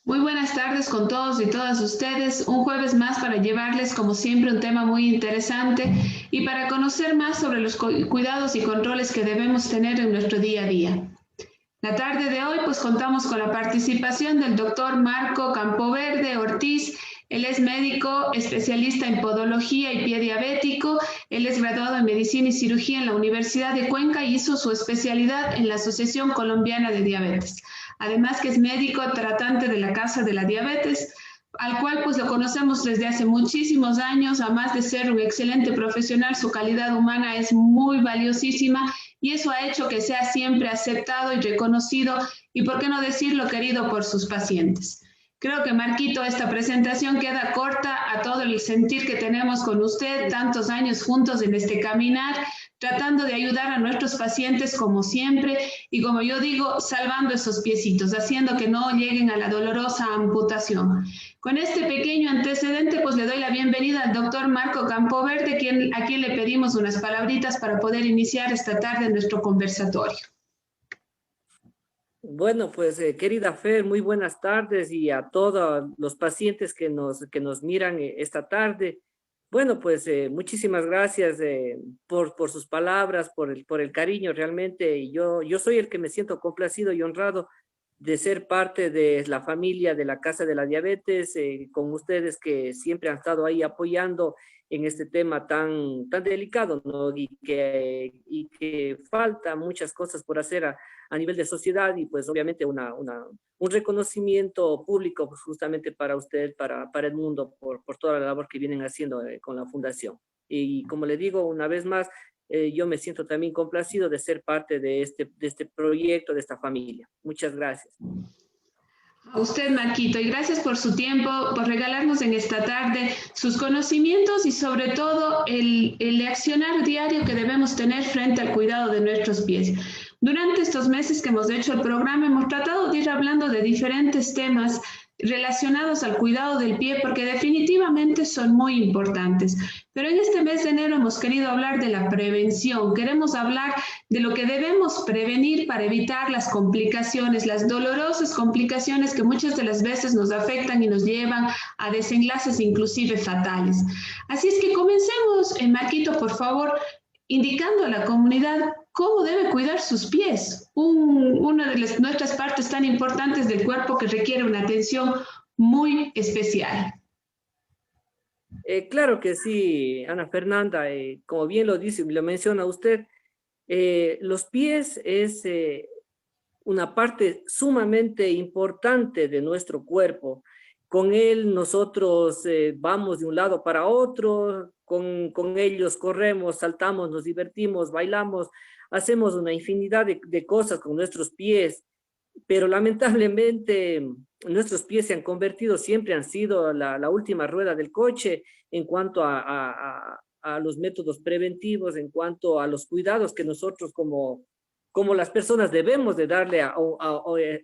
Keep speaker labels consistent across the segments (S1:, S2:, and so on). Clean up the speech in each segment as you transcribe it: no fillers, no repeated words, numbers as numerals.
S1: Muy buenas tardes con todos y todas ustedes. Un jueves más para llevarles, como siempre, un tema muy interesante y para conocer más sobre los cuidados y controles que debemos tener en nuestro día a día. La tarde de hoy, pues contamos con la participación del doctor Marco Campoverde Ortiz. Él es médico, especialista en podología y pie diabético. Él es graduado en medicina y cirugía en la Universidad de Cuenca y hizo su especialidad en la Asociación Colombiana de Diabetes. Además que es médico tratante de la Casa de la Diabetes, al cual pues lo conocemos desde hace muchísimos años. Además de ser un excelente profesional, su calidad humana es muy valiosísima y eso ha hecho que sea siempre aceptado y reconocido y, por qué no decirlo, querido por sus pacientes. Creo que, Marquito, esta presentación queda corta a todo el sentir que tenemos con usted, tantos años juntos en este caminar, tratando de ayudar a nuestros pacientes como siempre y, como yo digo, salvando esos piecitos, haciendo que no lleguen a la dolorosa amputación. Con este pequeño antecedente, pues le doy la bienvenida al doctor Marco Campoverde, a quien le pedimos unas palabritas para poder iniciar esta tarde nuestro conversatorio.
S2: Bueno, pues querida Fer, muy buenas tardes y a todos los pacientes que nos miran esta tarde. Bueno, pues muchísimas gracias por sus palabras, por el cariño realmente. Y yo soy el que me siento complacido y honrado de ser parte de la familia de la Casa de la Diabetes, con ustedes que siempre han estado ahí apoyando en este tema tan delicado, ¿no? Y que falta muchas cosas por hacer a nivel de sociedad y pues obviamente un reconocimiento público pues, justamente para usted, para el mundo, por toda la labor que vienen haciendo con la fundación. Y como le digo una vez más, yo me siento también complacido de ser parte de este proyecto, de esta familia. Muchas gracias.
S1: A usted, Marquito, y gracias por su tiempo, por regalarnos en esta tarde sus conocimientos y sobre todo el accionar diario que debemos tener frente al cuidado de nuestros pies. Durante estos meses que hemos hecho el programa, hemos tratado de ir hablando de diferentes temas relacionados al cuidado del pie porque definitivamente son muy importantes. Pero en este mes de enero hemos querido hablar de la prevención. Queremos hablar de lo que debemos prevenir para evitar las complicaciones, las dolorosas complicaciones que muchas de las veces nos afectan y nos llevan a desenlaces inclusive fatales. Así es que comencemos, Marquito, por favor, indicando a la comunidad cómo debe cuidar sus pies, una de nuestras partes tan importantes del cuerpo que requiere una atención muy especial.
S2: Claro que sí, Ana Fernanda, como bien lo dice, lo menciona usted, los pies es una parte sumamente importante de nuestro cuerpo. Con él nosotros vamos de un lado para otro, con ellos corremos, saltamos, nos divertimos, bailamos, hacemos una infinidad de cosas con nuestros pies, pero lamentablemente nuestros pies se han convertido, siempre han sido la última rueda del coche en cuanto a los métodos preventivos, en cuanto a los cuidados que nosotros como las personas debemos de darle a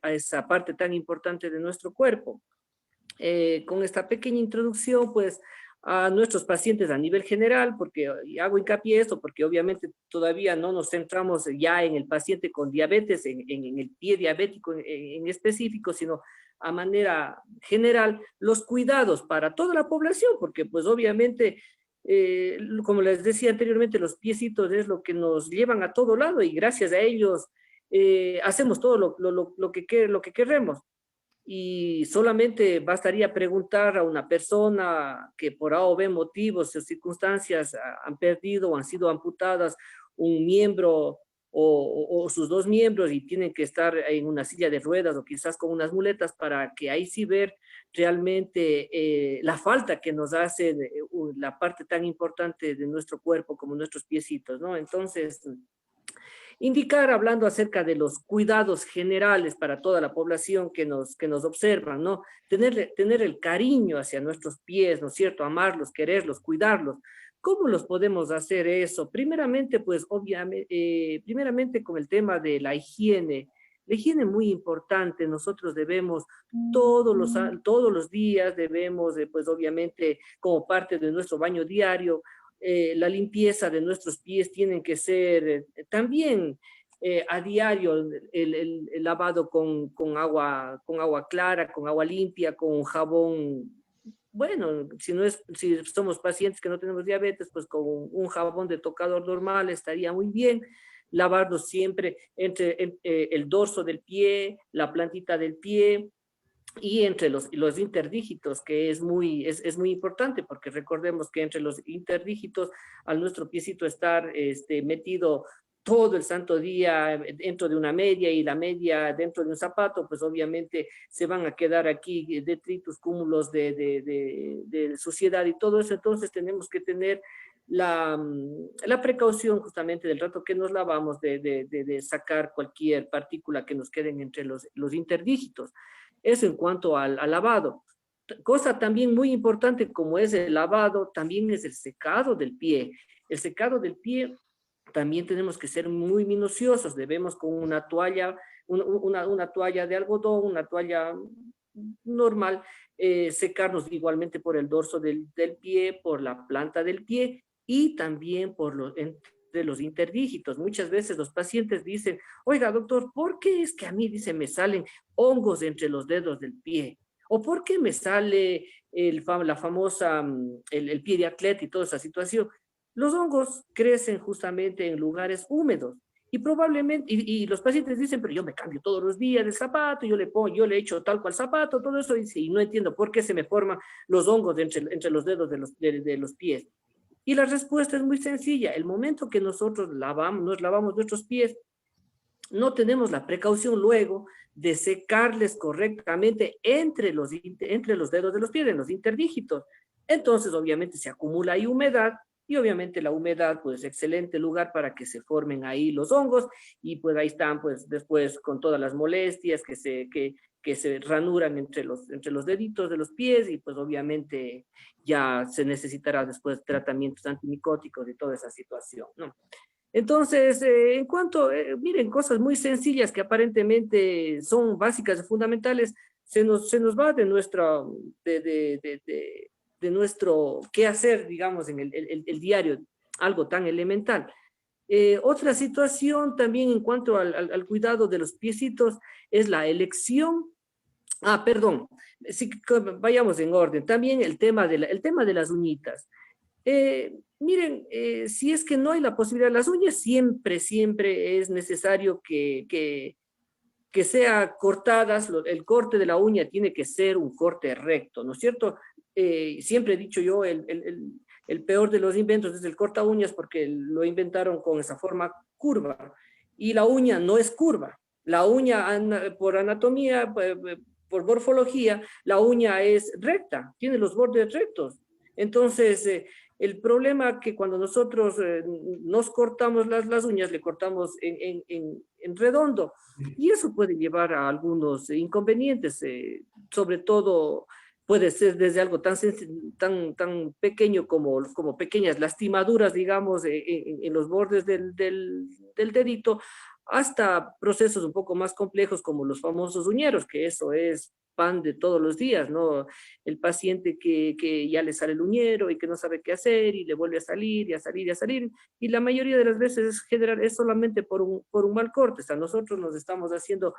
S2: esa parte tan importante de nuestro cuerpo. Con esta pequeña introducción, pues, a nuestros pacientes a nivel general, porque hago hincapié esto, porque obviamente todavía no nos centramos ya en el paciente con diabetes, en el pie diabético en específico, sino a manera general, los cuidados para toda la población, porque pues obviamente, como les decía anteriormente, los piecitos es lo que nos llevan a todo lado y gracias a ellos hacemos todo lo que queremos. Y solamente bastaría preguntar a una persona que por A o B motivos o circunstancias han perdido o han sido amputadas un miembro o sus dos miembros y tienen que estar en una silla de ruedas o quizás con unas muletas para que ahí sí ver realmente la falta que nos hace la parte tan importante de nuestro cuerpo como nuestros piecitos, ¿no? Entonces, indicar hablando acerca de los cuidados generales para toda la población que nos observan, ¿no? Tener el cariño hacia nuestros pies, ¿no es cierto? Amarlos, quererlos, cuidarlos. ¿Cómo los podemos hacer eso? Primeramente, pues, obviamente, primeramente con el tema de la higiene. La higiene es muy importante. Nosotros debemos todos los días, debemos, pues, obviamente, como parte de nuestro baño diario, la limpieza de nuestros pies tienen que ser también a diario el lavado con agua clara, con agua limpia, con un jabón. Bueno, si somos pacientes que no tenemos diabetes, pues con un jabón de tocador normal estaría muy bien. Lavarnos siempre entre el dorso del pie, la plantita del pie, y entre los interdígitos, que es muy importante, porque recordemos que entre los interdígitos, al nuestro piecito estar metido todo el santo día dentro de una media y la media dentro de un zapato, pues obviamente se van a quedar aquí detritus, cúmulos de suciedad y todo eso. Entonces tenemos que tener la precaución justamente del rato que nos lavamos de sacar cualquier partícula que nos queden entre los interdígitos. Eso en cuanto al lavado. Cosa también muy importante como es el lavado, también es el secado del pie. El secado del pie también tenemos que ser muy minuciosos. Debemos con una toalla, una toalla de algodón, una toalla normal, secarnos igualmente por el dorso del pie, por la planta del pie y también de los interdígitos. Muchas veces los pacientes dicen, oiga, doctor, ¿por qué es que a mí, dice, me salen hongos entre los dedos del pie? ¿O por qué me sale la famosa, el pie de atleta y toda esa situación? Los hongos crecen justamente en lugares húmedos y probablemente, y los pacientes dicen, pero yo me cambio todos los días de zapato, yo le echo tal cual zapato, todo eso, y no entiendo por qué se me forman los hongos entre los dedos de los pies. Y la respuesta es muy sencilla. El momento que nosotros nos lavamos nuestros pies, no tenemos la precaución luego de secarles correctamente entre los dedos de los pies, en los interdígitos. Entonces, obviamente, se acumula ahí humedad y obviamente la humedad, pues, excelente lugar para que se formen ahí los hongos y pues ahí están, pues, después con todas las molestias que se ranuran entre los deditos de los pies y pues obviamente ya se necesitará después tratamientos antimicóticos y toda esa situación, ¿no? Entonces, miren, cosas muy sencillas que aparentemente son básicas y fundamentales, se nos va de nuestro qué hacer, digamos, en el diario, algo tan elemental. Otra situación también en cuanto al cuidado de los piecitos es la elección. Perdón, sí, vayamos en orden. También el tema de las uñitas. Miren, si es que no hay la posibilidad de las uñas, siempre es necesario que sea cortadas. El corte de la uña tiene que ser un corte recto, ¿no es cierto? Siempre he dicho yo, el peor de los inventos es el corta uñas porque lo inventaron con esa forma curva y la uña no es curva. La uña por anatomía, por morfología, la uña es recta, tiene los bordes rectos. Entonces, el problema que cuando nosotros nos cortamos las uñas, le cortamos en redondo, y eso puede llevar a algunos inconvenientes, sobre todo puede ser desde algo tan pequeño como pequeñas lastimaduras, digamos, en los bordes del dedito, hasta procesos un poco más complejos como los famosos uñeros, que eso es pan de todos los días, ¿no? El paciente que ya le sale el uñero y que no sabe qué hacer y le vuelve a salir y a salir y a salir, y la mayoría de las veces es solamente por un mal corte. O sea, nosotros nos estamos haciendo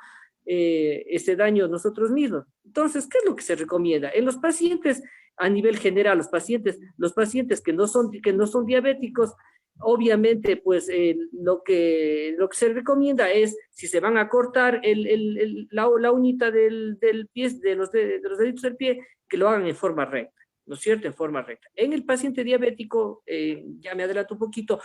S2: ese daño nosotros mismos. Entonces, ¿qué es lo que se recomienda? En los pacientes, a nivel general, los pacientes que no son diabéticos, obviamente, pues lo que se recomienda es, si se van a cortar la uñita del pie, de los deditos del pie, que lo hagan en forma recta, ¿no es cierto? En forma recta. En el paciente diabético, ya me adelanto un poquito,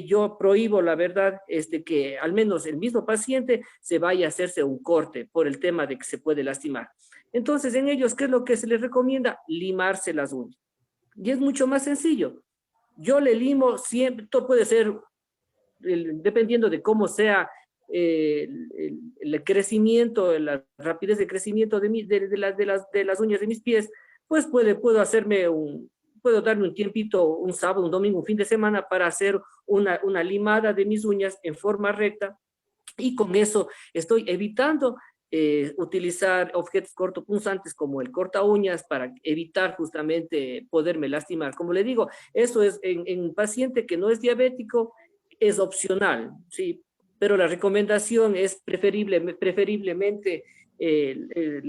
S2: yo prohíbo, la verdad, que al menos el mismo paciente se vaya a hacerse un corte por el tema de que se puede lastimar. Entonces, en ellos, ¿qué es lo que se les recomienda? Limarse las uñas. Y es mucho más sencillo. Yo le limo siempre, todo puede ser, dependiendo de cómo sea el crecimiento, la rapidez de crecimiento de las uñas de mis pies, pues puedo darme un tiempito, un sábado, un domingo, un fin de semana para hacer una limada de mis uñas en forma recta, y con eso estoy evitando utilizar objetos cortopunzantes como el corta uñas para evitar justamente poderme lastimar. Como le digo, eso es en un paciente que no es diabético, es opcional, ¿sí? pero la recomendación es preferiblemente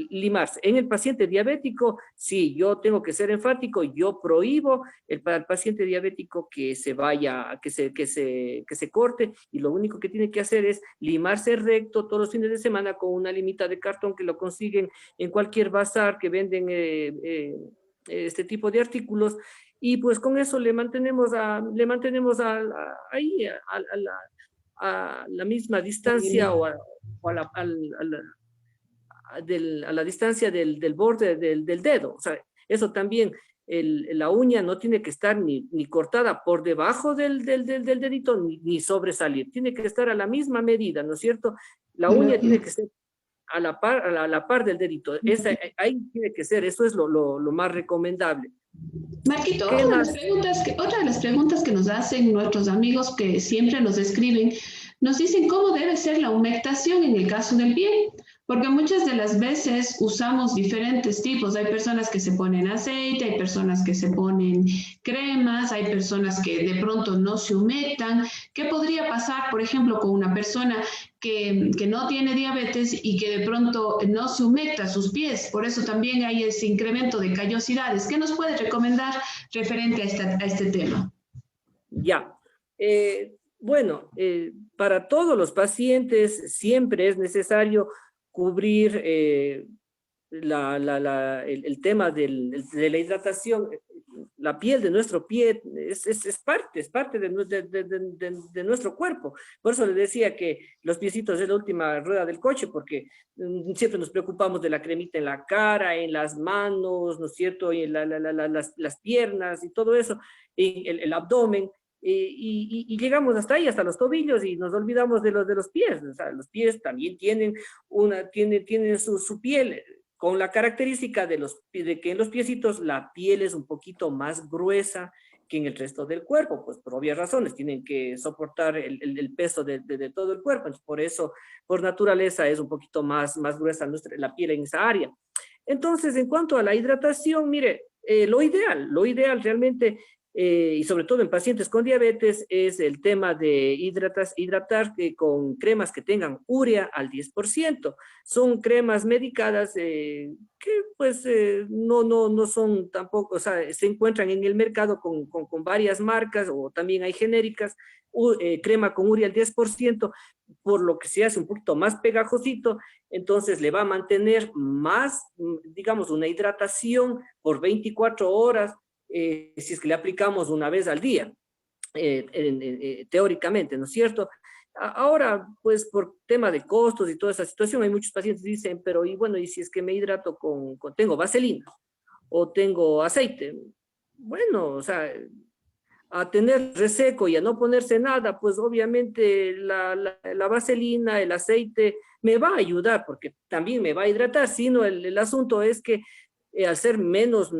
S2: limarse. En el paciente diabético, sí, yo tengo que ser enfático, yo prohíbo al paciente diabético que se vaya, que se corte, y lo único que tiene que hacer es limarse recto todos los fines de semana con una limita de cartón que lo consiguen en cualquier bazar que venden este tipo de artículos, y pues con eso le mantenemos ahí a la misma distancia o a la distancia del borde del dedo. O sea, eso también, la uña no tiene que estar ni cortada por debajo del dedito, ni sobresalir. Tiene que estar a la misma medida, ¿no es cierto? La uña tiene que ser a la par del dedito. Ahí tiene que ser, eso es lo más recomendable.
S1: Marquito, otra de las preguntas que nos hacen nuestros amigos que siempre nos escriben, nos dicen cómo debe ser la humectación en el caso del pie, porque muchas de las veces usamos diferentes tipos. Hay personas que se ponen aceite, hay personas que se ponen cremas, hay personas que de pronto no se humectan. ¿Qué podría pasar, por ejemplo, con una persona que no tiene diabetes y que de pronto no se humecta sus pies? Por eso también hay ese incremento de callosidades. ¿Qué nos puede recomendar referente a este tema?
S2: Ya. Bueno, para todos los pacientes siempre es necesario cubrir el tema de la hidratación. La piel de nuestro pie es parte de nuestro cuerpo. Por eso les decía que los piecitos es la última rueda del coche, porque siempre nos preocupamos de la cremita en la cara, en las manos, ¿no es cierto? Y en las piernas y todo eso, y el abdomen. Y llegamos hasta ahí, hasta los tobillos, y nos olvidamos de los pies. O sea, los pies también tienen su piel, con la característica de que en los piecitos la piel es un poquito más gruesa que en el resto del cuerpo, pues por obvias razones, tienen que soportar el peso de todo el cuerpo. Entonces, por eso, por naturaleza, es un poquito más gruesa la piel en esa área. Entonces, en cuanto a la hidratación, mire, lo ideal realmente, y sobre todo en pacientes con diabetes, es el tema de hidratar con cremas que tengan urea al 10%. Son cremas medicadas que pues no son tampoco, o sea, se encuentran en el mercado con varias marcas, o también hay genéricas, crema con urea al 10%, por lo que se hace un poquito más pegajosito. Entonces le va a mantener más, digamos, una hidratación por 24 horas, si es que le aplicamos una vez al día, teóricamente, ¿no es cierto? Ahora, pues por tema de costos y toda esa situación, hay muchos pacientes que dicen, pero y bueno, ¿y si es que me hidrato tengo vaselina o tengo aceite? Bueno, o sea, a tener reseco y a no ponerse nada, pues obviamente la vaselina, el aceite, me va a ayudar, porque también me va a hidratar, sino el asunto es que al ser menos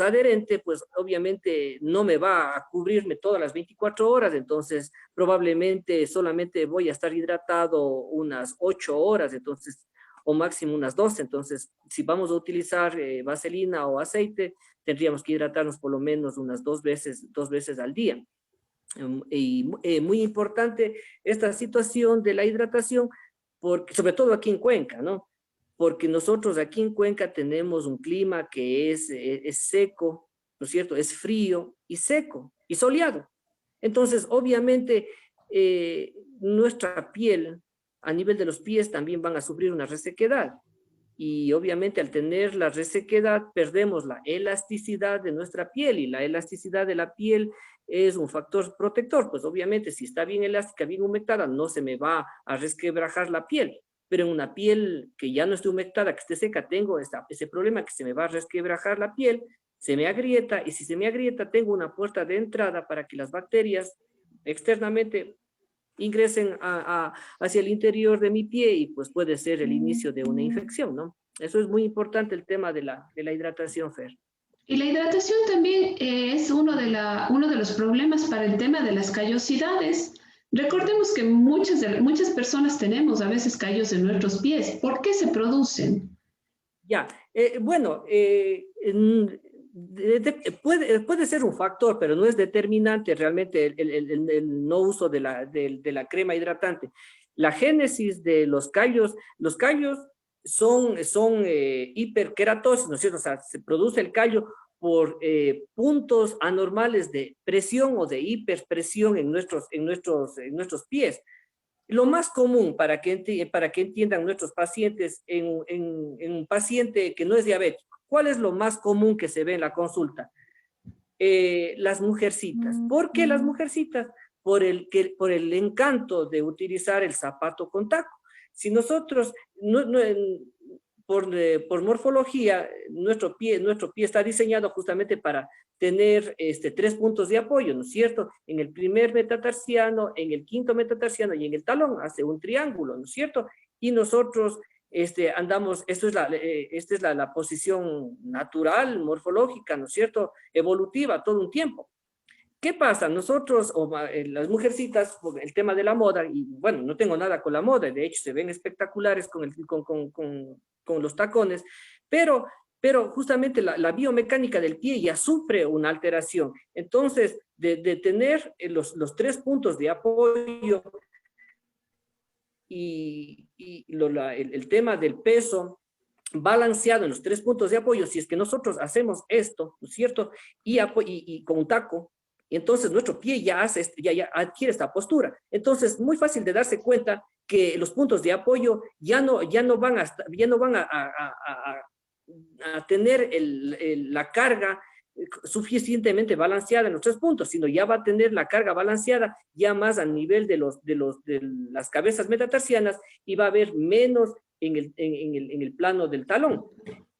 S2: adherente, pues obviamente no me va a cubrirme todas las 24 horas, entonces probablemente solamente voy a estar hidratado unas 8 horas, entonces, o máximo unas 12. Entonces, si vamos a utilizar vaselina o aceite, tendríamos que hidratarnos por lo menos unas dos veces al día. Y muy importante esta situación de la hidratación, porque, sobre todo aquí en Cuenca, ¿no? Porque nosotros aquí en Cuenca tenemos un clima que es seco, ¿no es cierto? Es frío y seco y soleado. Entonces, obviamente, nuestra piel, a nivel de los pies, también van a sufrir una resequedad. Y obviamente al tener la resequedad perdemos la elasticidad de nuestra piel, y la elasticidad de la piel es un factor protector. Pues obviamente si está bien elástica, bien humectada, no se me va a resquebrajar la piel. Pero en una piel que ya no esté humectada, que esté seca, tengo ese problema que se me va a resquebrajar la piel, se me agrieta, y si se me agrieta tengo una puerta de entrada para que las bacterias externamente ingresen hacia el interior de mi pie, y pues puede ser el inicio de una infección, ¿no? Eso es muy importante, el tema de la hidratación, Fer.
S1: Y la hidratación también es uno de los problemas para el tema de las callosidades. Recordemos que muchas personas tenemos a veces callos en nuestros pies. ¿Por qué se producen?
S2: Ya, bueno, puede ser un factor, pero no es determinante realmente el no uso de la crema hidratante. La génesis de los callos son hiperkeratosis, ¿no es cierto? O sea, se produce el callo por puntos anormales de presión o de hiperpresión en nuestros pies. Lo más común para que entiendan nuestros pacientes en un paciente que no es diabético, ¿cuál es lo más común que se ve en la consulta? Las mujercitas. ¿Por qué las mujercitas? Por el encanto de utilizar el zapato con taco. Si nosotros, por morfología, nuestro pie está diseñado justamente para tener 3 puntos de apoyo, ¿no es cierto? En el primer metatarsiano, en el quinto metatarsiano y en el talón, hace un triángulo, ¿no es cierto? Y nosotros andamos, esta es la posición natural, morfológica, ¿no es cierto? Evolutiva, todo un tiempo. ¿Qué pasa? Nosotros, las mujercitas, por el tema de la moda, y bueno, no tengo nada con la moda, de hecho se ven espectaculares con los tacones, pero justamente la biomecánica del pie ya sufre una alteración. Entonces, de tener los 3 puntos de apoyo y el tema del peso balanceado en los 3 puntos de apoyo, si es que nosotros hacemos esto, ¿no es cierto? Y con un taco, y entonces nuestro pie ya adquiere esta postura. Entonces, muy fácil de darse cuenta que los puntos de apoyo ya no van a tener la carga suficientemente balanceada en los 3 puntos, sino ya va a tener la carga balanceada ya más a nivel de las cabezas metatarsianas y va a haber menos en el plano del talón.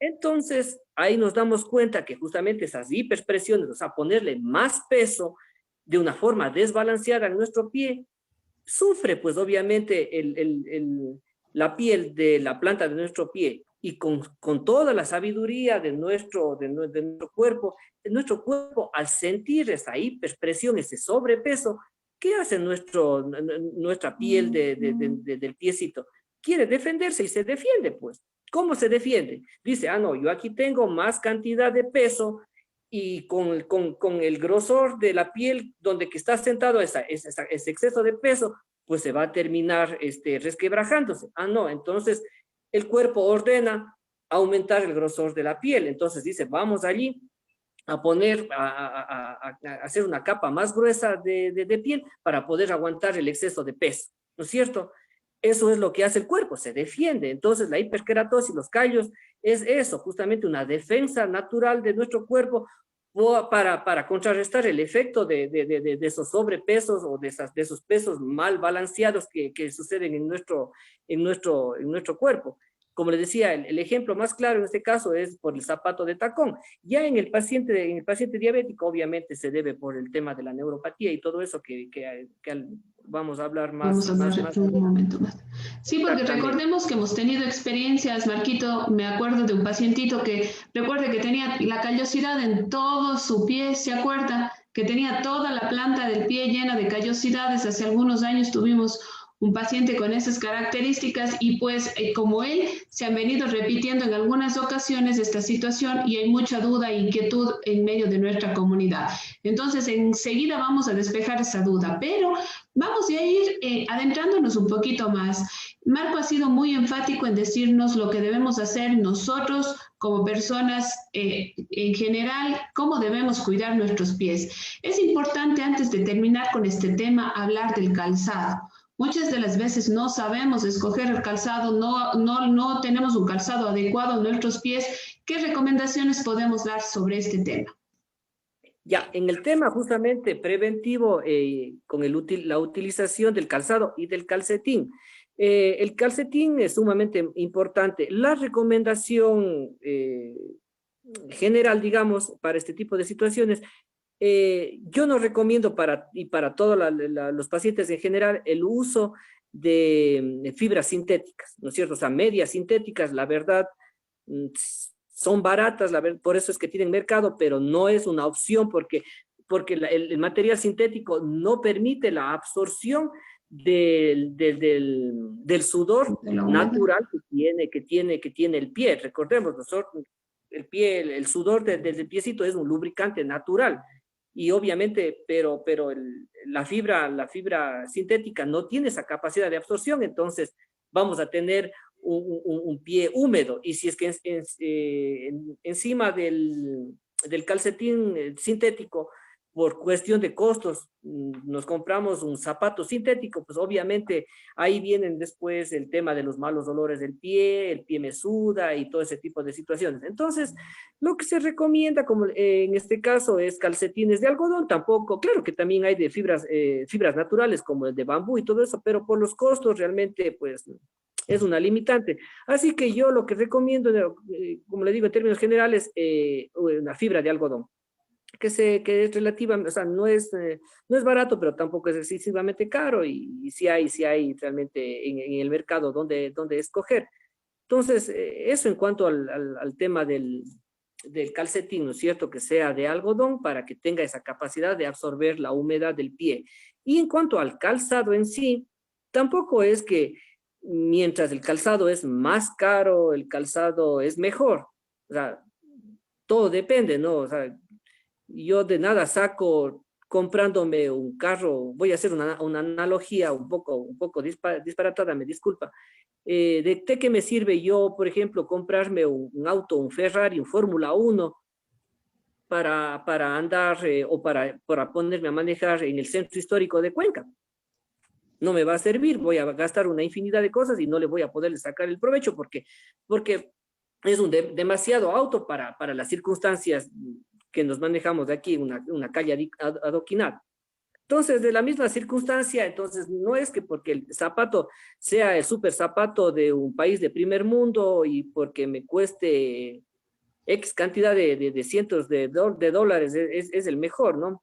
S2: Entonces, ahí nos damos cuenta que justamente esas hiperpresiones, o sea, ponerle más peso de una forma desbalanceada en nuestro pie, sufre pues obviamente la piel de la planta de nuestro pie, y con toda la sabiduría de nuestro cuerpo, al sentir esa hiperpresión, ese sobrepeso, ¿qué hace nuestra piel del piecito? Quiere defenderse y se defiende, pues. ¿Cómo se defiende? Dice, no, yo aquí tengo más cantidad de peso y con el grosor de la piel donde que está sentado ese exceso de peso, pues se va a terminar resquebrajándose. No, entonces el cuerpo ordena aumentar el grosor de la piel. Entonces dice, vamos allí a poner, a hacer una capa más gruesa de piel para poder aguantar el exceso de peso, ¿no es cierto? Eso es lo que hace el cuerpo, se defiende. Entonces la hiperkeratosis, los callos, es eso, justamente una defensa natural de nuestro cuerpo para contrarrestar el efecto de esos sobrepesos o de esos pesos mal balanceados que suceden en nuestro cuerpo. Como les decía, el ejemplo más claro en este caso es por el zapato de tacón. Ya en el paciente diabético, obviamente se debe por el tema de la neuropatía y todo eso que vamos a hablar más.
S1: Vamos a hablar un momento más. Sí, porque recordemos que hemos tenido experiencias, Marquito, me acuerdo de un pacientito que recuerde que tenía la callosidad en todo su pie, ¿se acuerda? Que tenía toda la planta del pie llena de callosidades. Hace algunos años tuvimos un paciente con esas características y pues como él se han venido repitiendo en algunas ocasiones esta situación y hay mucha duda e inquietud en medio de nuestra comunidad. Entonces enseguida vamos a despejar esa duda, pero vamos a ir adentrándonos un poquito más. Marco ha sido muy enfático en decirnos lo que debemos hacer nosotros como personas en general, cómo debemos cuidar nuestros pies. Es importante antes de terminar con este tema hablar del calzado. Muchas de las veces no sabemos escoger el calzado, no tenemos un calzado adecuado a nuestros pies. ¿Qué recomendaciones podemos dar sobre este tema?
S2: Ya, en el tema justamente preventivo, con la utilización del calzado y del calcetín. El calcetín es sumamente importante. La recomendación general, digamos, para este tipo de situaciones, yo no recomiendo para todos los pacientes en general el uso de fibras sintéticas, ¿no es cierto? O sea, medias sintéticas, la verdad, son baratas, por eso es que tienen mercado, pero no es una opción porque el material sintético no permite la absorción del sudor natural que tiene el pie. Recordemos, nosotros, el sudor del piecito es un lubricante natural. y obviamente, pero la fibra sintética no tiene esa capacidad de absorción, entonces vamos a tener un pie húmedo, y si es que encima del calcetín sintético, por cuestión de costos, nos compramos un zapato sintético, pues obviamente ahí vienen después el tema de los malos dolores del pie, el pie me suda y todo ese tipo de situaciones. Entonces, lo que se recomienda, como en este caso, es calcetines de algodón, tampoco, claro que también hay de fibras naturales como el de bambú y todo eso, pero por los costos realmente, pues, es una limitante. Así que yo lo que recomiendo, como le digo en términos generales, una fibra de algodón que es relativa, o sea, no es barato, pero tampoco es excesivamente caro, y sí hay realmente en el mercado donde escoger. Entonces, eso en cuanto al tema del calcetín, ¿no es cierto? Que sea de algodón para que tenga esa capacidad de absorber la humedad del pie. Y en cuanto al calzado en sí, tampoco es que mientras el calzado es más caro, el calzado es mejor. O sea, todo depende, ¿no? O sea, yo de nada saco comprándome un carro, voy a hacer una analogía un poco disparatada, me disculpa. ¿De qué me sirve yo, por ejemplo, comprarme un auto, un Ferrari, un Fórmula 1 para andar o para ponerme a manejar en el centro histórico de Cuenca? No me va a servir, voy a gastar una infinidad de cosas y no le voy a poder sacar el provecho porque es demasiado auto para las circunstancias que nos manejamos de aquí, una calle adoquinada. Entonces, de la misma circunstancia, entonces no es que porque el zapato sea el super zapato de un país de primer mundo y porque me cueste X cantidad de cientos de dólares es el mejor, ¿no?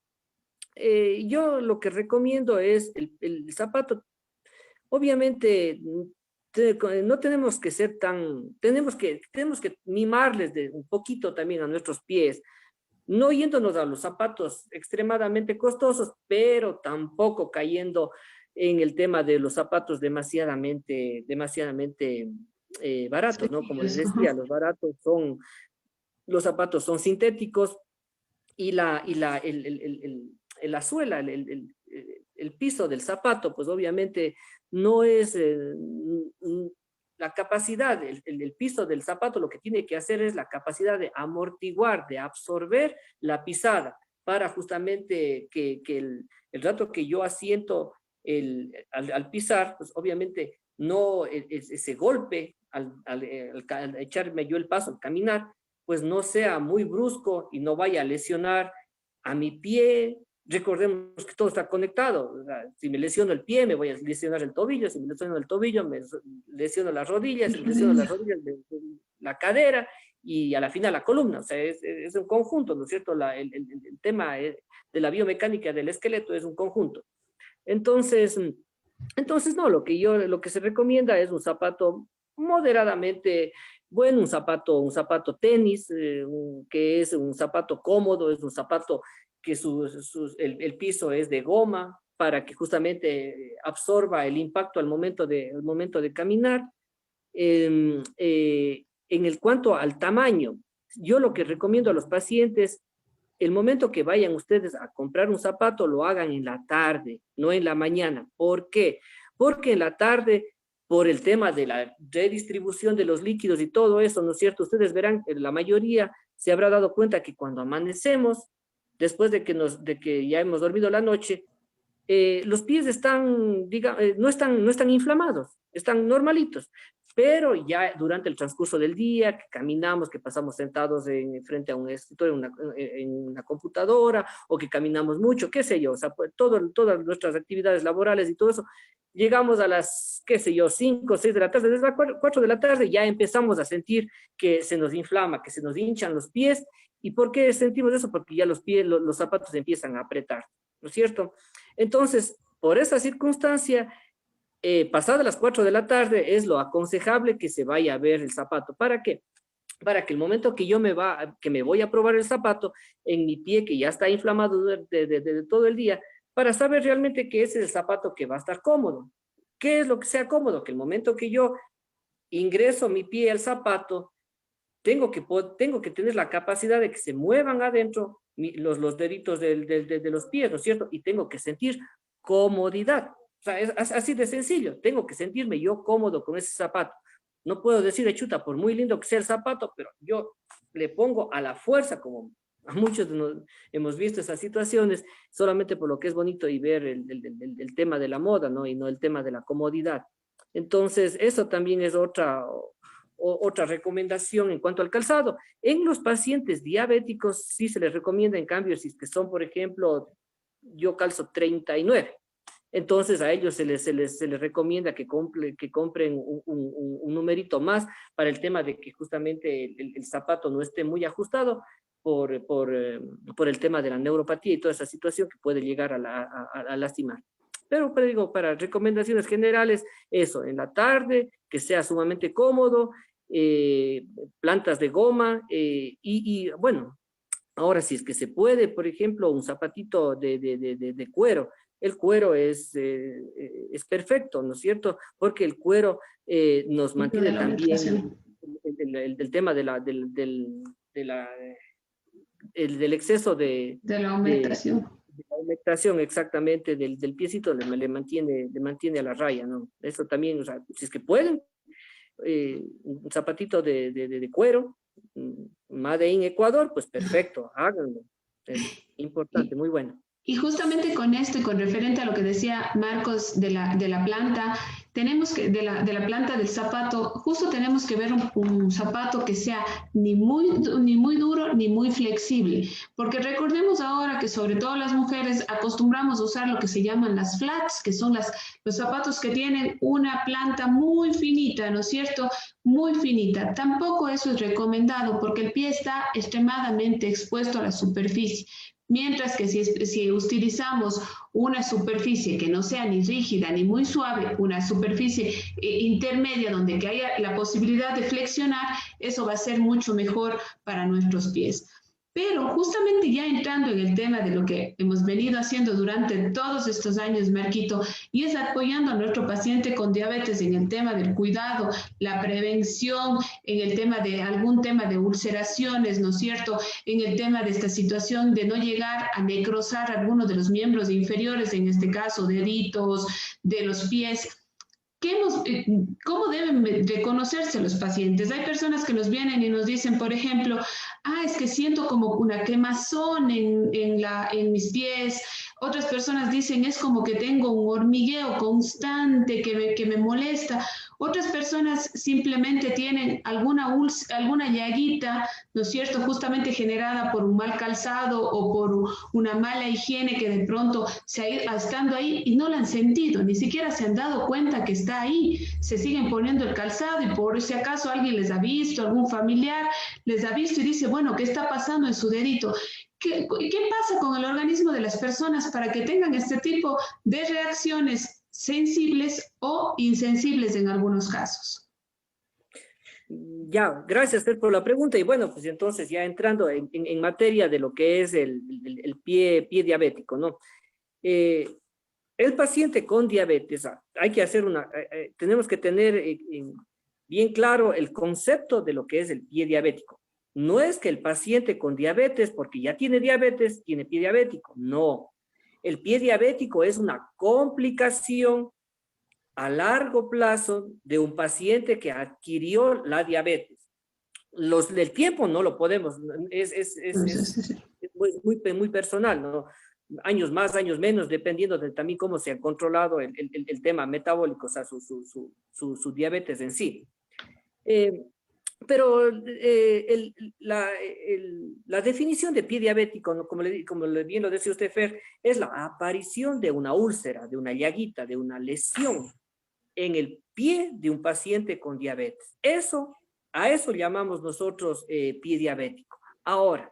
S2: Yo lo que recomiendo es el zapato. Obviamente, no tenemos que ser tenemos que mimarles un poquito también a nuestros pies, no yéndonos a los zapatos extremadamente costosos, pero tampoco cayendo en el tema de los zapatos demasiadamente baratos, ¿no? Como les
S1: Sencillos,
S2: decía,
S1: ajá.
S2: los zapatos son sintéticos, y la suela, el piso del zapato, pues obviamente no es la capacidad, el piso del zapato lo que tiene que hacer es la capacidad de amortiguar, de absorber la pisada, para justamente que el rato que yo asiento al pisar, pues obviamente no ese golpe al echarme yo el paso, al caminar, pues no sea muy brusco y no vaya a lesionar a mi pie. Recordemos que todo está conectado. O sea, si me lesiono el pie, me voy a lesionar el tobillo. Si me lesiono el tobillo, me lesiono las rodillas. Si me lesiono las rodillas, la cadera, y a la final la columna. O sea, es un conjunto, ¿no es cierto? El tema de la biomecánica del esqueleto es un conjunto. Entonces, no, lo que se recomienda es un zapato moderadamente bueno, un zapato tenis, que es un zapato cómodo, es un zapato que el piso es de goma para que justamente absorba el impacto al momento de caminar. En el cuanto al tamaño, yo lo que recomiendo a los pacientes, el momento que vayan ustedes a comprar un zapato, lo hagan en la tarde, no en la mañana. ¿Por qué? Porque en la tarde, por el tema de la redistribución de los líquidos y todo eso, ¿no es cierto? Ustedes verán que la mayoría se habrá dado cuenta que cuando amanecemos, después de que ya hemos dormido la noche, los pies no están inflamados, están normalitos, pero ya durante el transcurso del día, que caminamos, que pasamos sentados frente a un escritorio, en una computadora, o que caminamos mucho, qué sé yo, o sea, pues, todas nuestras actividades laborales y todo eso, llegamos a las, qué sé yo, 5 o 6 de la tarde, desde las 4 de la tarde ya empezamos a sentir que se nos inflama, que se nos hinchan los pies. ¿Y por qué sentimos eso? Porque ya los pies, los zapatos empiezan a apretar, ¿no es cierto? Entonces, por esa circunstancia, pasadas las 4 de la tarde es lo aconsejable que se vaya a ver el zapato. ¿Para qué? Para que el momento que me voy a probar el zapato en mi pie, que ya está inflamado de todo el día, para saber realmente qué es el zapato que va a estar cómodo. ¿Qué es lo que sea cómodo? Que el momento que yo ingreso mi pie al zapato, tengo que tener la capacidad de que se muevan adentro los deditos de los pies, ¿no es cierto? Y tengo que sentir comodidad. O sea, es así de sencillo. Tengo que sentirme yo cómodo con ese zapato. No puedo decir, chuta, por muy lindo que sea el zapato, pero yo le pongo a la fuerza, como a muchos hemos visto esas situaciones, solamente por lo que es bonito y ver el tema de la moda, ¿no? Y no el tema de la comodidad. Entonces, eso también es otra recomendación en cuanto al calzado. En los pacientes diabéticos sí se les recomienda, en cambio, si es que son, por ejemplo, yo calzo 39, entonces a ellos se les recomienda que compren un numerito más para el tema de que justamente el zapato no esté muy ajustado por el tema de la neuropatía y toda esa situación que puede llegar a lastimar. Pero digo, para recomendaciones generales, eso, en la tarde, que sea sumamente cómodo, plantas de goma bueno, ahora si es que se puede, por ejemplo, un zapatito de cuero. El cuero es perfecto, ¿no es cierto? Porque el cuero nos mantiene también el tema del exceso
S1: de la
S2: de
S1: aumentación.
S2: la humectación exactamente del piecito le mantiene a la raya, ¿no? Eso también, o sea, si es que pueden, un zapatito de cuero, Made in Ecuador, pues perfecto, háganlo. Es importante, muy bueno.
S1: Y justamente con esto y con referente a lo que decía Marcos de la planta, tenemos que, de la planta del zapato, justo tenemos que ver un zapato que sea ni muy duro ni muy flexible, porque recordemos ahora que sobre todo las mujeres acostumbramos a usar lo que se llaman las flats, que son los zapatos que tienen una planta muy finita, ¿no es cierto? Muy finita. Tampoco eso es recomendado porque el pie está extremadamente expuesto a la superficie. Mientras que si utilizamos una superficie que no sea ni rígida ni muy suave, una superficie intermedia donde que haya la posibilidad de flexionar, eso va a ser mucho mejor para nuestros pies. Pero justamente ya entrando en el tema de lo que hemos venido haciendo durante todos estos años, Marquito, y es apoyando a nuestro paciente con diabetes en el tema del cuidado, la prevención, en el tema de algún tema de ulceraciones, ¿no es cierto? En el tema de esta situación de no llegar a necrosar algunos de los miembros inferiores, en este caso deditos, de los pies. ¿Cómo deben reconocerse los pacientes? Hay personas que nos vienen y nos dicen, por ejemplo, es que siento como una quemazón en mis pies. Otras personas dicen, es como que tengo un hormigueo constante que me molesta. Otras personas simplemente tienen alguna llaguita, ¿no es cierto?, justamente generada por un mal calzado o por una mala higiene que de pronto se ha ido estando ahí y no la han sentido, ni siquiera se han dado cuenta que está ahí. Se siguen poniendo el calzado y por si acaso alguien les ha visto, algún familiar les ha visto y dice, bueno, ¿qué está pasando en su dedito? ¿Qué pasa con el organismo de las personas para que tengan este tipo de reacciones sensibles o insensibles en algunos casos?
S2: Ya, gracias Fer, por la pregunta. Y bueno, pues entonces ya entrando en materia de lo que es el pie diabético, ¿no? El paciente con diabetes, hay que hacer tenemos que tener bien claro el concepto de lo que es el pie diabético. No es que el paciente con diabetes, porque ya tiene diabetes, tiene pie diabético. No. El pie diabético es una complicación a largo plazo de un paciente que adquirió la diabetes. Del tiempo no lo podemos, es muy personal, ¿no? Años más, años menos, dependiendo de también cómo se ha controlado el tema metabólico, o sea, su diabetes en sí. Pero la definición de pie diabético, ¿no? Como bien lo decía usted, Fer, es la aparición de una úlcera, de una llaguita, de una lesión en el pie de un paciente con diabetes. A eso llamamos nosotros pie diabético. Ahora,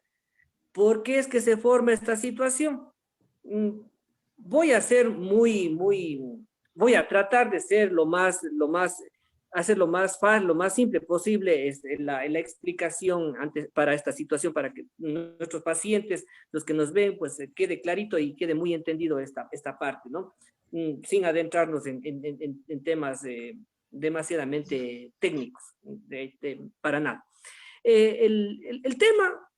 S2: ¿por qué es que se forma esta situación? Voy a tratar de ser hacer lo más fácil, lo más simple posible la explicación para esta situación, para que nuestros pacientes, los que nos ven, pues quede clarito y quede muy entendido esta parte, ¿no? Sin adentrarnos en temas demasiadamente técnicos, para nada. el tema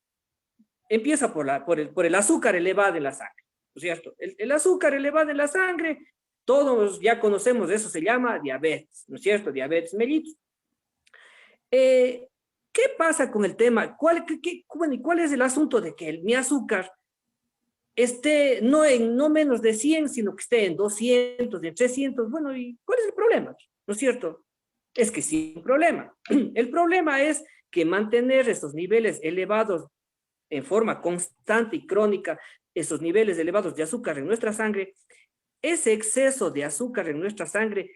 S2: empieza por el azúcar elevado en la sangre, ¿no es cierto? El azúcar elevado en la sangre, todos ya conocemos, eso se llama diabetes, ¿no es cierto? Diabetes mellitus. ¿Qué pasa con el tema? ¿Cuál es el asunto de que mi azúcar esté no menos de 100, sino que esté en 200, en 300? Bueno, ¿y cuál es el problema? ¿No es cierto? Es que sí hay un problema. El problema es que mantener esos niveles elevados en forma constante y crónica, esos niveles elevados de azúcar en nuestra sangre, ese exceso de azúcar en nuestra sangre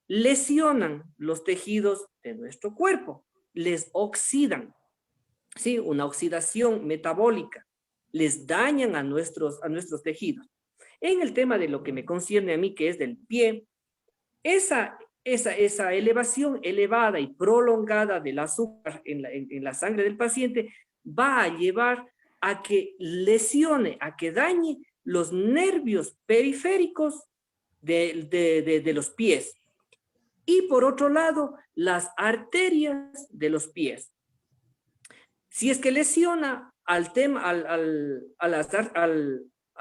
S2: lesionan los tejidos de nuestro cuerpo, les oxidan, ¿sí? Una oxidación metabólica, les dañan a nuestros tejidos. En el tema de lo que me concierne a mí, que es del pie, esa elevación elevada y prolongada del azúcar en la sangre del paciente va a llevar a que lesione, a que dañe los nervios periféricos de los pies. Y por otro lado, las arterias de los pies. Si es que lesiona a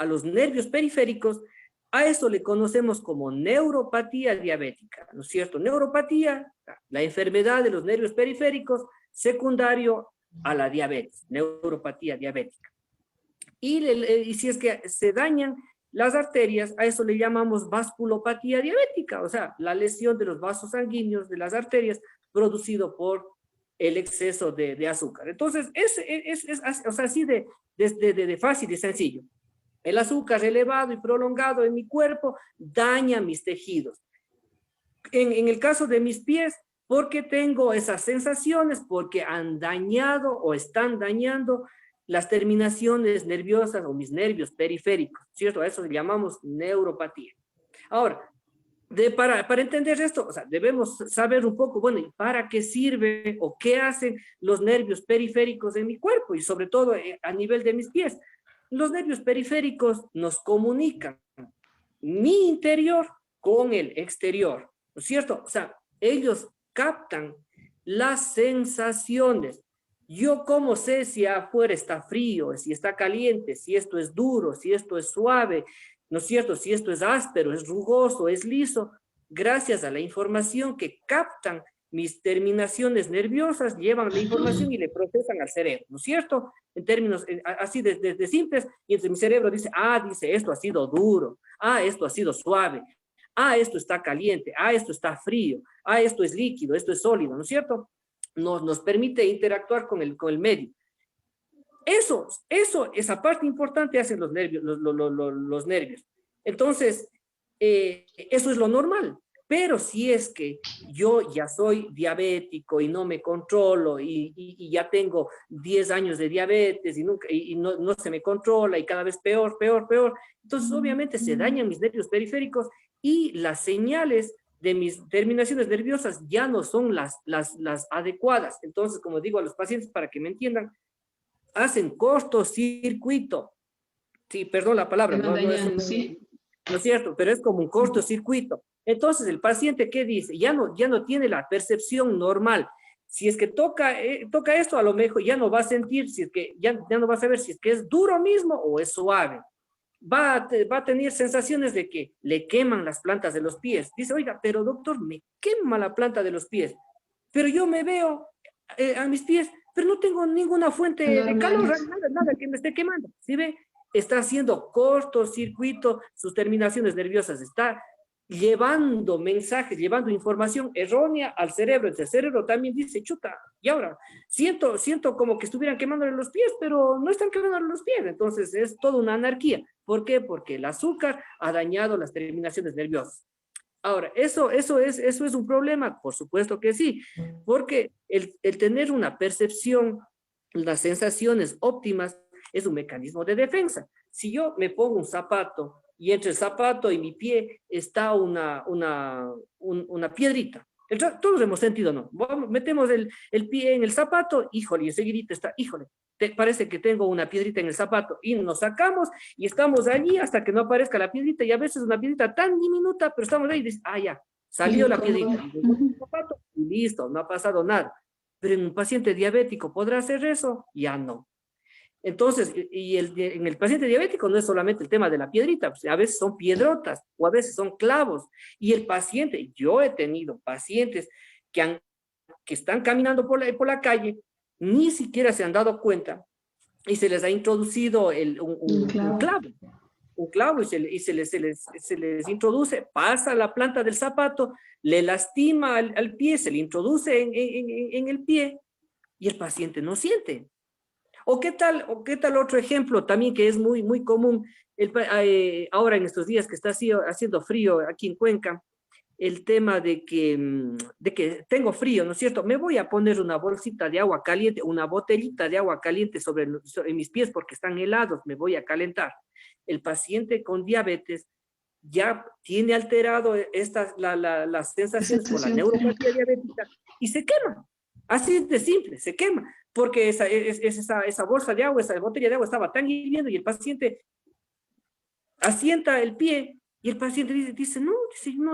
S2: los nervios periféricos, a eso le conocemos como neuropatía diabética, ¿no es cierto? Neuropatía, la enfermedad de los nervios periféricos, secundario a la diabetes, neuropatía diabética. Y si es que se dañan las arterias, a eso le llamamos vasculopatía diabética, o sea, la lesión de los vasos sanguíneos de las arterias producido por el exceso de azúcar. Entonces, o sea, así de fácil y sencillo. El azúcar elevado y prolongado en mi cuerpo daña mis tejidos. En el caso de mis pies, porque tengo esas sensaciones, porque han dañado o están dañando las terminaciones nerviosas o mis nervios periféricos, ¿cierto? A eso le llamamos neuropatía. Ahora, para entender esto, o sea, debemos saber un poco, bueno, ¿y para qué sirve o qué hacen los nervios periféricos de mi cuerpo? Y sobre todo a nivel de mis pies. Los nervios periféricos nos comunican mi interior con el exterior, ¿no es cierto? O sea, ellos captan las sensaciones. Yo cómo sé si afuera está frío, si está caliente, si esto es duro, si esto es suave, ¿no es cierto? Si esto es áspero, es rugoso, es liso, gracias a la información que captan mis terminaciones nerviosas, llevan la información y le procesan al cerebro, ¿no es cierto? En términos así de simples, y entonces mi cerebro dice, dice, esto ha sido duro, esto ha sido suave, esto está caliente, esto está frío, esto es líquido, esto es sólido, ¿no es cierto? Nos permite interactuar con el medio. Esa parte importante hacen los nervios, los nervios. Entonces, eso es lo normal. Pero si es que yo ya soy diabético y no me controlo y ya tengo 10 años de diabetes y no se me controla y cada vez peor, entonces obviamente se dañan mis nervios periféricos y las señales de mis terminaciones nerviosas ya no son las adecuadas. Entonces, como digo a los pacientes para que me entiendan, hacen cortocircuito. Sí, perdón la palabra, no es cierto, pero es como un cortocircuito. Entonces, el paciente, ¿qué dice? Ya no tiene la percepción normal. Si es que toca esto, a lo mejor ya no va a sentir, si es que ya no va a saber si es que es duro mismo o es suave. Va a tener sensaciones de que le queman las plantas de los pies. Dice, oiga, pero doctor, me quema la planta de los pies. Pero yo me veo a mis pies, pero no tengo ninguna fuente de calor, nada que me esté quemando. ¿Sí ve? Está haciendo cortocircuito sus terminaciones nerviosas, está llevando mensajes, llevando información errónea al cerebro. El cerebro también dice, chuta, y ahora siento como que estuvieran quemándole los pies, pero no están quemándole los pies. Entonces es toda una anarquía. ¿Por qué? Porque el azúcar ha dañado las terminaciones nerviosas. Ahora, ¿eso es un problema? Por supuesto que sí, porque el tener una percepción, las sensaciones óptimas, es un mecanismo de defensa. Si yo me pongo un zapato y entre el zapato y mi pie está una piedrita, todos hemos sentido, ¿no? Metemos el pie en el zapato, híjole, y enseguida está, híjole, parece que tengo una piedrita en el zapato, y nos sacamos y estamos allí hasta que no aparezca la piedrita, y a veces una piedrita tan diminuta, pero estamos ahí y dices, ya, salió la piedrita, y listo, no ha pasado nada. pero en un paciente diabético, ¿podrá hacer eso? Ya no. Entonces, en el paciente diabético no es solamente el tema de la piedrita, pues a veces son piedrotas o a veces son clavos. Y el paciente, yo he tenido pacientes que están caminando por la calle, ni siquiera se han dado cuenta y se les ha introducido un clavo y se les introduce, pasa la planta del zapato, le lastima al pie, se le introduce en el pie y el paciente no siente. ¿O qué tal otro ejemplo también que es muy, muy común? Ahora en estos días que está haciendo frío aquí en Cuenca, el tema de que tengo frío, ¿no es cierto? Me voy a poner una bolsita de agua caliente, una botellita de agua caliente sobre mis pies porque están helados, me voy a calentar. El paciente con diabetes ya tiene alterado las sensaciones por la neuropatía diabética y se quema. Así de simple, se quema, porque esa bolsa de agua, esa botella de agua estaba tan hirviendo y el paciente asienta el pie y el paciente dice, no,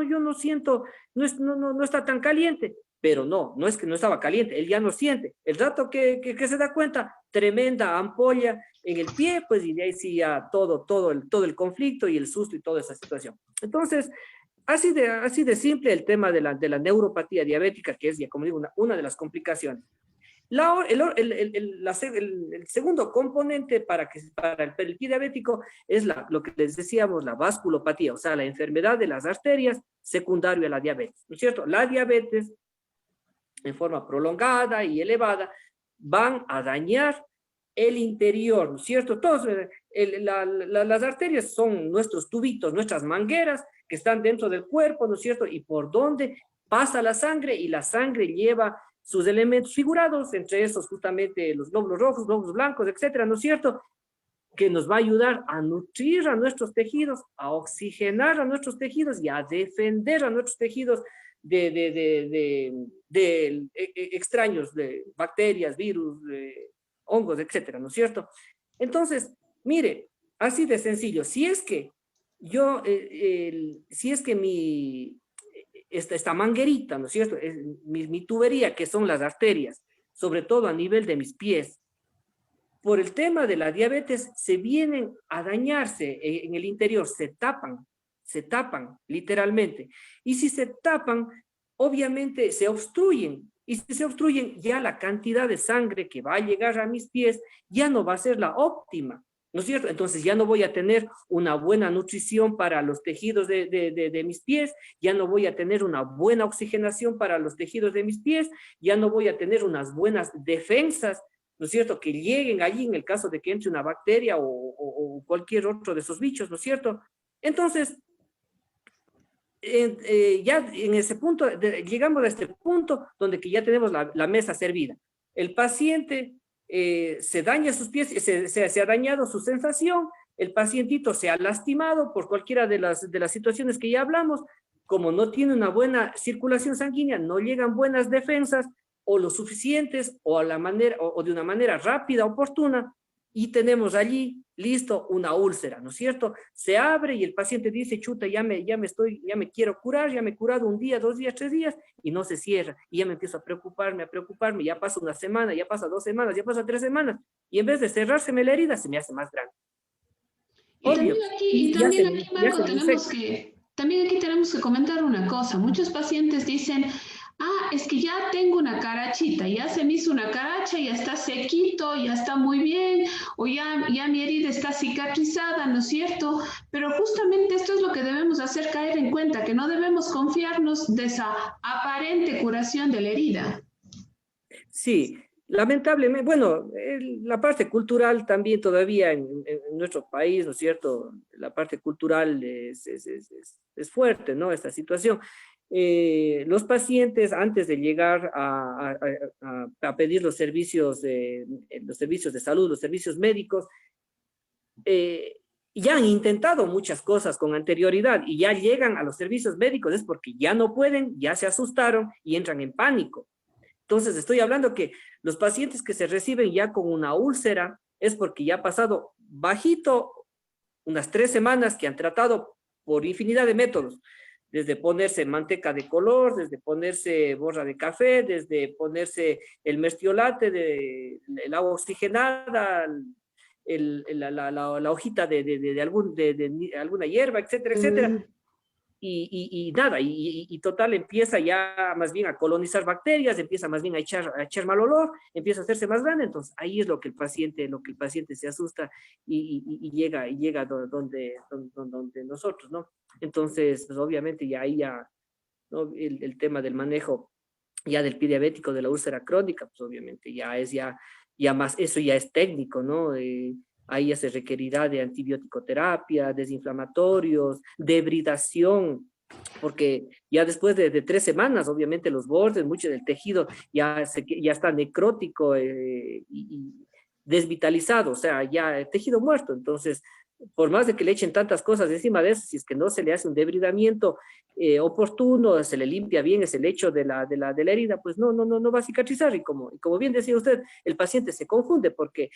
S2: yo no siento, no está tan caliente. Pero no es que no estaba caliente, él ya no siente. El rato que se da cuenta, tremenda ampolla en el pie, pues y de ahí sí ya todo el conflicto y el susto y toda esa situación. Entonces, así de simple el tema de la neuropatía diabética, que es, ya como digo, una de las complicaciones. El segundo componente para el pie diabético es lo que les decíamos, la vasculopatía, o sea, la enfermedad de las arterias secundaria a la diabetes, ¿no es cierto? La diabetes, en forma prolongada y elevada, van a dañar el interior, ¿no es cierto? Las arterias son nuestros tubitos, nuestras mangueras que están dentro del cuerpo, ¿no es cierto? Y por donde pasa la sangre y la sangre lleva sus elementos figurados, entre esos justamente los glóbulos rojos, glóbulos blancos, etcétera, ¿no es cierto? Que nos va a ayudar a nutrir a nuestros tejidos, a oxigenar a nuestros tejidos y a defender a nuestros tejidos de extraños, de bacterias, virus, hongos, etcétera, ¿no es cierto? Entonces, mire, así de sencillo, si es que esta manguerita, ¿no es cierto? Mi tubería, que son las arterias, sobre todo a nivel de mis pies, por el tema de la diabetes, se vienen a dañarse en el interior, se tapan literalmente. Y si se tapan, obviamente se obstruyen. Y si se obstruyen, ya la cantidad de sangre que va a llegar a mis pies ya no va a ser la óptima, ¿no es cierto? Entonces ya no voy a tener una buena nutrición para los tejidos de mis pies, ya no voy a tener una buena oxigenación para los tejidos de mis pies, ya no voy a tener unas buenas defensas, ¿no es cierto?, que lleguen allí en el caso de que entre una bacteria o cualquier otro de esos bichos, ¿no es cierto? Entonces, ya en ese punto, llegamos a este punto donde que ya tenemos la mesa servida. El paciente se daña sus pies, se ha dañado su sensación, el pacientito se ha lastimado por cualquiera de las situaciones que ya hablamos, como no tiene una buena circulación sanguínea, no llegan buenas defensas, o lo suficientes, o de una manera rápida, oportuna, y tenemos allí, listo, una úlcera, ¿no es cierto? Se abre y el paciente dice, chuta, ya me quiero curar, ya me he curado un día, 2 días, 3 días, y no se cierra, y ya me empiezo a preocuparme, ya pasa una semana, ya pasa 2 semanas, ya pasa 3 semanas, y en vez de cerrárseme la herida, se me hace más grande.
S1: Obvio. Marco, también aquí tenemos que comentar una cosa. Muchos pacientes dicen, es que ya tengo una carachita, ya se me hizo una caracha, ya está sequito, ya está muy bien, o ya mi herida está cicatrizada, ¿no es cierto? Pero justamente esto es lo que debemos hacer caer en cuenta, que no debemos confiarnos de esa aparente curación de la herida.
S2: Sí, lamentablemente, bueno, la parte cultural también todavía en nuestro país, ¿no es cierto? La parte cultural es fuerte, ¿no? Esta situación. Los pacientes, antes de llegar a pedir los servicios de salud, los servicios médicos, ya han intentado muchas cosas con anterioridad y ya llegan a los servicios médicos, es porque ya no pueden, ya se asustaron y entran en pánico. Entonces, estoy hablando que los pacientes que se reciben ya con una úlcera es porque ya ha pasado bajito unas 3 semanas que han tratado por infinidad de métodos, desde ponerse manteca de color, desde ponerse borra de café, desde ponerse el mertiolate, el agua oxigenada, la hojita de alguna hierba, etcétera, etcétera. Y nada, y total empieza ya más bien a colonizar bacterias, empieza más bien a echar mal olor, empieza a hacerse más grande, entonces ahí es lo que el paciente se asusta y llega donde nosotros, ¿no? Entonces, pues obviamente ya ahí ya, ¿no? El tema del manejo ya del pie diabético, de la úlcera crónica, pues obviamente ya más, eso ya es técnico, ¿no? Ahí ya se requerirá de antibiótico-terapia, desinflamatorios, debridación, porque ya después de 3 semanas, obviamente los bordes, mucho del tejido ya está necrótico y desvitalizado, o sea, ya el tejido muerto. Entonces, por más de que le echen tantas cosas encima de eso, si es que no se le hace un debridamiento oportuno, se le limpia bien ese lecho de la herida, pues no va a cicatrizar. Y como bien decía usted, el paciente se confunde porque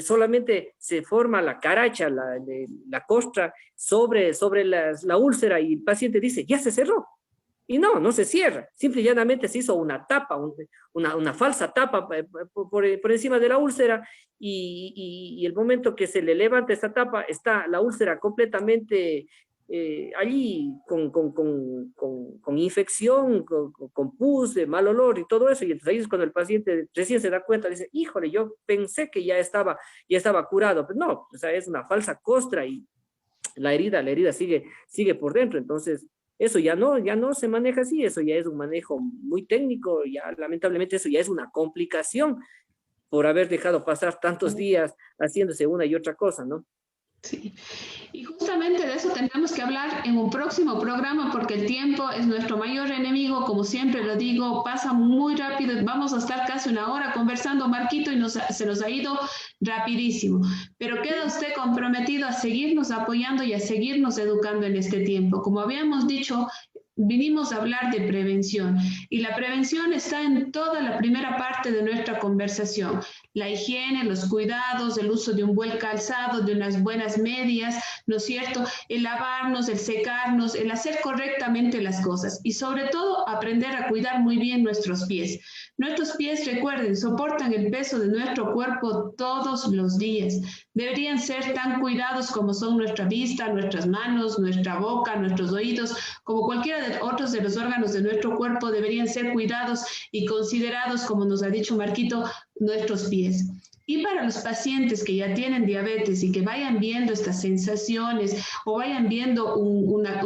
S2: solamente se forma la caracha, la costra sobre la úlcera y el paciente dice, ya se cerró. Y no se cierra. Simple y llanamente se hizo una tapa, una falsa tapa por encima de la úlcera y el momento que se le levanta esta tapa está la úlcera completamente allí con infección, con pus, de mal olor y todo eso. Y entonces ahí es cuando el paciente recién se da cuenta, dice, híjole, yo pensé que ya estaba curado. Pero no, o sea, es una falsa costra y la herida sigue por dentro. Entonces, eso ya no se maneja así, eso ya es un manejo muy técnico, ya lamentablemente eso ya es una complicación por haber dejado pasar tantos días haciéndose una y otra cosa, ¿no?
S1: Sí, y justamente de eso tendremos que hablar en un próximo programa porque el tiempo es nuestro mayor enemigo, como siempre lo digo, pasa muy rápido, vamos a estar casi una hora conversando, Marquito, y se nos ha ido rapidísimo, pero queda usted comprometido a seguirnos apoyando y a seguirnos educando en este tiempo. Como habíamos dicho, vinimos a hablar de prevención y la prevención está en toda la primera parte de nuestra conversación. La higiene, los cuidados, el uso de un buen calzado, de unas buenas medias, ¿no es cierto? El lavarnos, el secarnos, el hacer correctamente las cosas y sobre todo aprender a cuidar muy bien nuestros pies. Nuestros pies, recuerden, soportan el peso de nuestro cuerpo todos los días. Deberían ser tan cuidados como son nuestra vista, nuestras manos, nuestra boca, nuestros oídos, como cualquiera de otros de los órganos de nuestro cuerpo deberían ser cuidados y considerados, como nos ha dicho Marquito, nuestros pies. Y para los pacientes que ya tienen diabetes y que vayan viendo estas sensaciones o vayan viendo una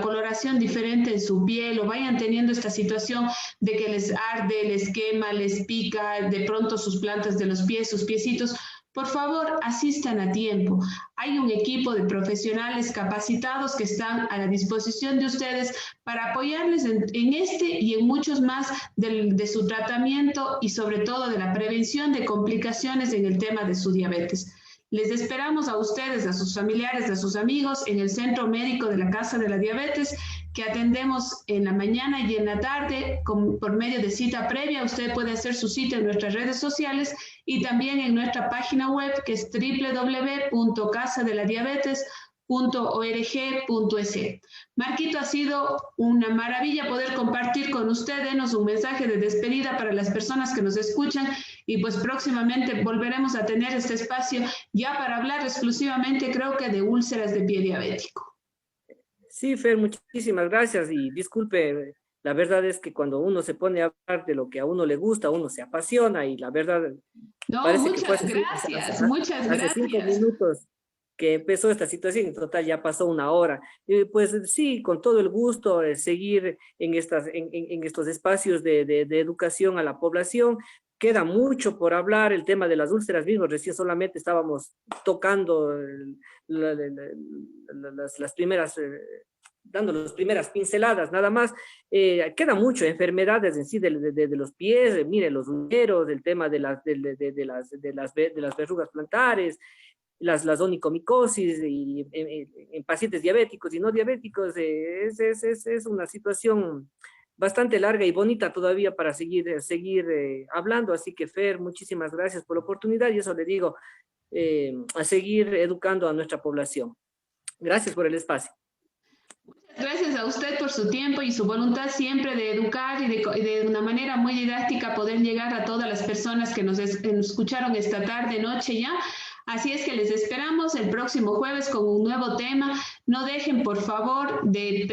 S1: coloración diferente en su piel o vayan teniendo esta situación de que les arde, les quema, les pica, de pronto sus plantas de los pies, sus piecitos, por favor, asistan a tiempo. Hay un equipo de profesionales capacitados que están a la disposición de ustedes para apoyarles en este y en muchos más de su tratamiento y sobre todo de la prevención de complicaciones en el tema de su diabetes. Les esperamos a ustedes, a sus familiares, a sus amigos en el Centro Médico de la Casa de la Diabetes, que atendemos en la mañana y en la tarde por medio de cita previa. Usted puede hacer su cita en nuestras redes sociales y también en nuestra página web que es www.casadeladiabetes.org.es. Marquito, ha sido una maravilla poder compartir con usted. Denos un mensaje de despedida para las personas que nos escuchan y pues próximamente volveremos a tener este espacio ya para hablar exclusivamente, creo que de úlceras de pie diabético.
S2: Sí, Fer, muchísimas gracias y disculpe, la verdad es que cuando uno se pone a hablar de lo que a uno le gusta, uno se apasiona y la verdad
S1: No,
S2: parece que fue
S1: muchas
S2: hace 5 minutos que empezó esta situación, en total ya pasó una hora. Pues sí, con todo el gusto seguir en estos espacios de educación a la población. Queda mucho por hablar, el tema de las úlceras mismos, recién solamente estábamos tocando las primeras, dando las primeras pinceladas, nada más. Queda mucho, enfermedades en sí de los pies, mire, los uñeros, el tema de las verrugas plantares, las onicomicosis y en pacientes diabéticos y no diabéticos, es una situación bastante larga y bonita todavía para seguir hablando. Así que, Fer, muchísimas gracias por la oportunidad y eso le digo, a seguir educando a nuestra población. Gracias por el espacio.
S1: gracias a usted por su tiempo y su voluntad siempre de educar y de una manera muy didáctica poder llegar a todas las personas que nos escucharon esta tarde, noche ya. Así es que les esperamos el próximo jueves con un nuevo tema. No dejen, por favor, de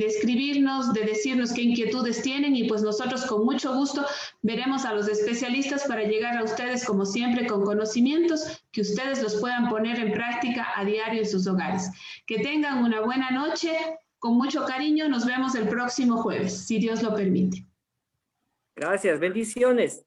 S1: escribirnos, de decirnos qué inquietudes tienen y pues nosotros con mucho gusto veremos a los especialistas para llegar a ustedes, como siempre, con conocimientos que ustedes los puedan poner en práctica a diario en sus hogares. Que tengan una buena noche. Con mucho cariño, nos vemos el próximo jueves, si Dios lo permite.
S2: Gracias, bendiciones.